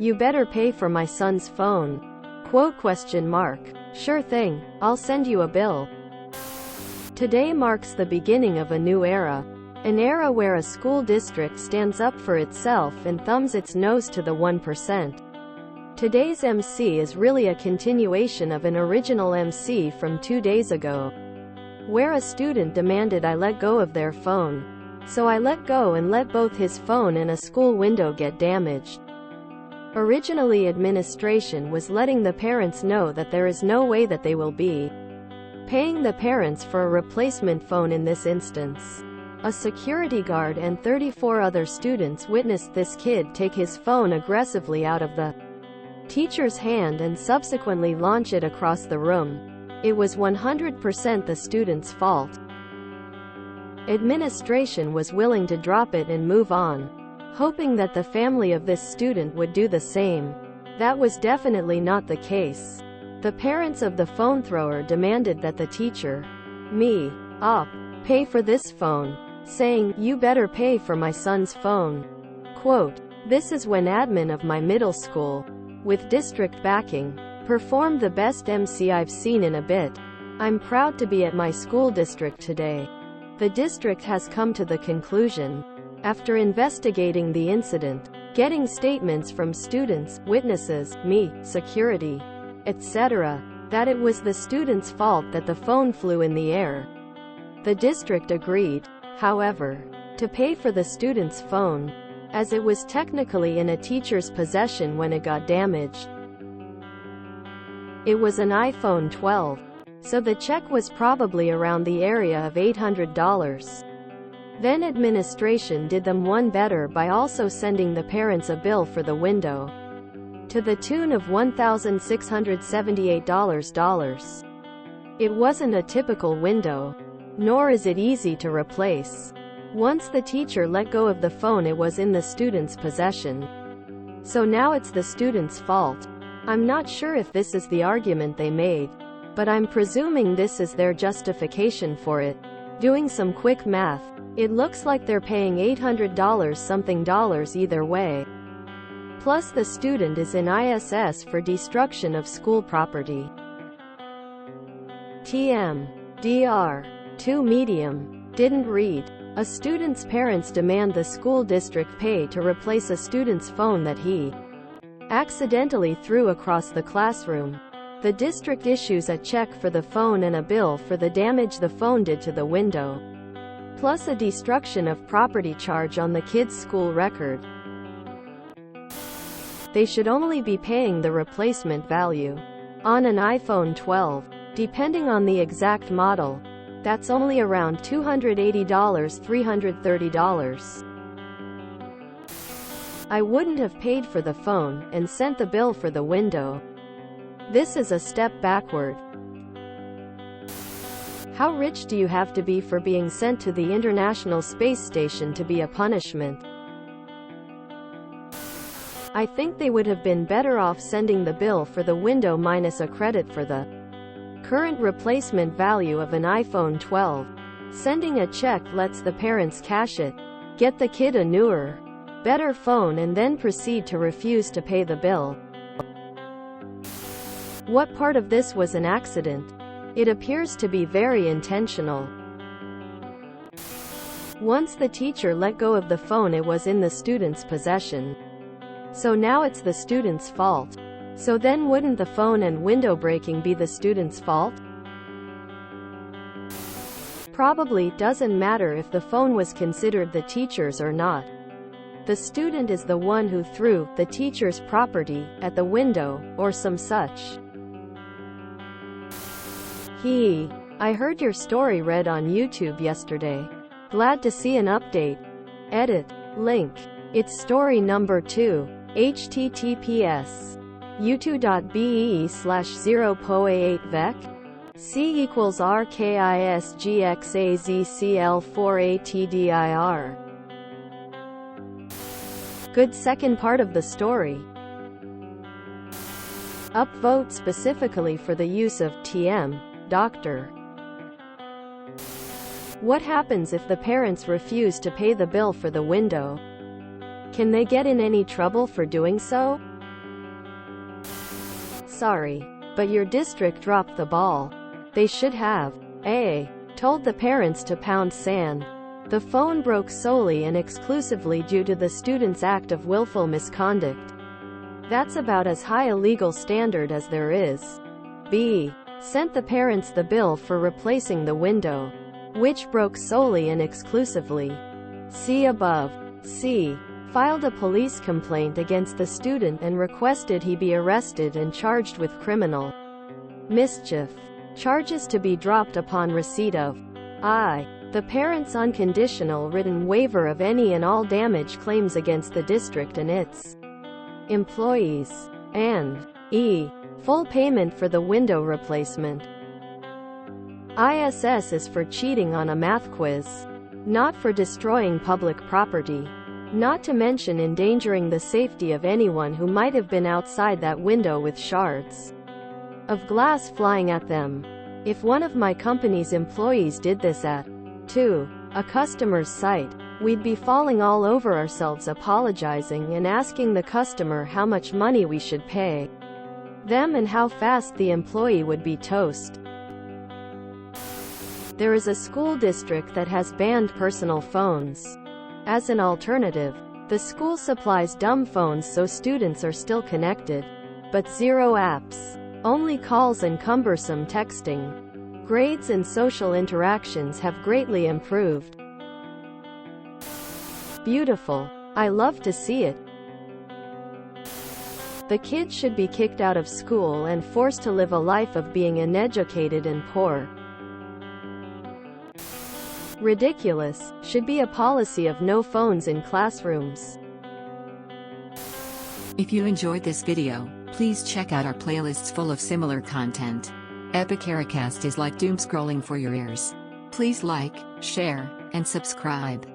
You better pay for my son's phone. Quote question mark. Sure thing, I'll send you a bill. Today marks the beginning of a new era. An era where a school district stands up for itself and thumbs its nose to the 1%. Today's MC is really a continuation of an original MC from 2 days ago, where a student demanded I let go of their phone. So I let go and let both his phone and a school window get damaged. Originally, administration was letting the parents know that there is no way that they will be paying the parents for a replacement phone in this instance. A security guard and 34 other students witnessed this kid take his phone aggressively out of the teacher's hand and subsequently launch it across the room. It was 100% the student's fault. Administration was willing to drop it and move on, hoping that the family of this student would do the same. That was definitely not the case. The parents of the phone thrower demanded that the teacher, pay for this phone, saying, "You better pay for my son's phone." Quote, "This is when admin of my middle school, with district backing, performed the best MC I've seen in a bit. I'm proud to be at my school district today." The district has come to the conclusion, after investigating the incident, getting statements from students, witnesses, security, etc., that it was the student's fault that the phone flew in the air. The district agreed, however, to pay for the student's phone, as it was technically in a teacher's possession when it got damaged. It was an iPhone 12, so the check was probably around the area of $800. Then administration did them one better by also sending the parents a bill for the window, to the tune of $1,678. It wasn't a typical window, nor is it easy to replace. Once the teacher let go of the phone, it was in the student's possession. So now it's the student's fault. I'm not sure if this is the argument they made, but I'm presuming this is their justification for it. Doing some quick math, it looks like they're paying $800 something either way. Plus the student is in ISS for destruction of school property. TM. DR. 2 medium. Didn't read. A student's parents demand the school district pay to replace a student's phone that he accidentally threw across the classroom. The district issues a check for the phone and a bill for the damage the phone did to the window, plus a destruction of property charge on the kid's school record. They should only be paying the replacement value. On an iPhone 12, depending on the exact model, that's only around $280, $330. I wouldn't have paid for the phone and sent the bill for the window. This is a step backward. How rich do you have to be for being sent to the International Space Station to be a punishment? I think they would have been better off sending the bill for the window minus a credit for the current replacement value of an iPhone 12. Sending a check lets the parents cash it, get the kid a newer, better phone, and then proceed to refuse to pay the bill. What part of this was an accident? It appears to be very intentional. Once the teacher let go of the phone, it was in the student's possession. So now it's the student's fault. So then wouldn't the phone and window breaking be the student's fault? Probably doesn't matter if the phone was considered the teacher's or not. The student is the one who threw the teacher's property at the window, or some such. I heard your story read on YouTube yesterday. Glad to see an update. Edit. Link. It's story number 2. https u2.be/0.8vec c equals rkisgxazcl4atdir. Good second part of the story. Upvote specifically for the use of TM, Doctor. What happens if the parents refuse to pay the bill for the window? Can they get in any trouble for doing so? Sorry, but your district dropped the ball. They should have told the parents to pound sand. The phone broke solely and exclusively due to the student's act of willful misconduct. That's about as high a legal standard as there is. B. Sent the parents the bill for replacing the window, which broke solely and exclusively. See above. C. Filed a police complaint against the student and requested he be arrested and charged with criminal mischief charges to be dropped upon receipt of I. The parents' unconditional written waiver of any and all damage claims against the district and its employees, and E. Full payment for the window replacement. ISS is for cheating on a math quiz, not for destroying public property, not to mention endangering the safety of anyone who might have been outside that window with shards of glass flying at them. If one of my company's employees did this at 2. a customer's site, we'd be falling all over ourselves apologizing and asking the customer how much money we should pay them and how fast the employee would be toast. There is a school district that has banned personal phones. As an alternative, the school supplies dumb phones so students are still connected, but zero apps, only calls and cumbersome texting. Grades and social interactions have greatly improved. Beautiful. I love to see it. The kids should be kicked out of school and forced to live a life of being uneducated and poor. Ridiculous. Should be a policy of no phones in classrooms. If you enjoyed this video, please check out our playlists full of similar content. Epicaricast is like doom scrolling for your ears. Please like, share, and subscribe.